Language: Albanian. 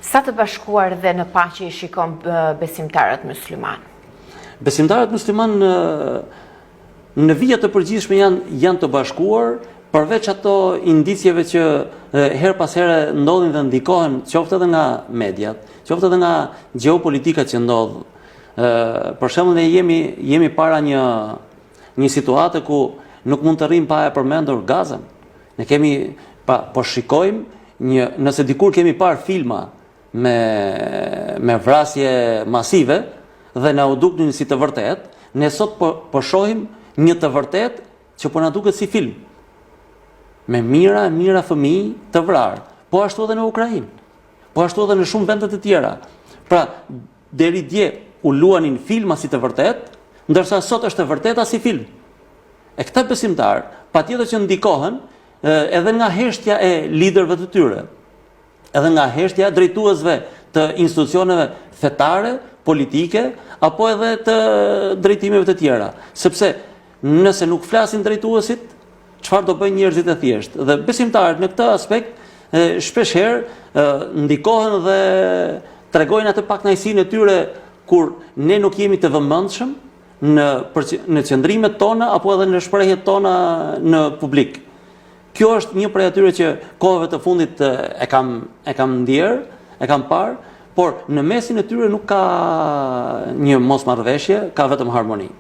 Sa të bashkuar dhe në paqe i shikon besimtarët musliman? Besimtarët musliman në vijat të përgjithshme janë të bashkuar, përveç ato indicjeve që her pas here ndodhin dhe ndikohen, qoftë edhe nga mediat, qoftë edhe nga gjeopolitika që ndodh. Për shembull, ne jemi para një situate ku nuk mund të rrim pa e përmendur Gazën. Ne po shikojmë nëse dikur kemi parë filma me vrasje masive dhe na u duknin si të vërtet, ne sot po shohim një të vërtet që po na duket si film. Me mira fëmijë të vrarë, po ashtu edhe në Ukrainë, po ashtu edhe në shumë vende të tjera. Pra, deri dje u luanin filma si të vërtet, ndërsa sot është e vërteta si film. E këta besimtar, patjetër që ndikohen edhe nga heshtja e liderëve të tyre, edhe nga heshtja e drejtuesve të institucioneve fetare, politike, apo edhe të drejtimeve të tjera. Sepse nëse nuk flasin drejtuesit, çfarë do bëjnë njerëzit e thjeshtë? Dhe besimtarët në këtë aspekt shpeshherë ndikohen dhe tregojnë atë pakënaqësinë e tyre kur ne nuk jemi të vëmendshëm në qëndrimet tona apo edhe në shprehjet tona në publik. Kjo është një prej atyre që kohëve të fundit e kam ndjer, e kam parë, por në mesin e tyre nuk ka një mosmarrëveshje, ka vetëm harmoni.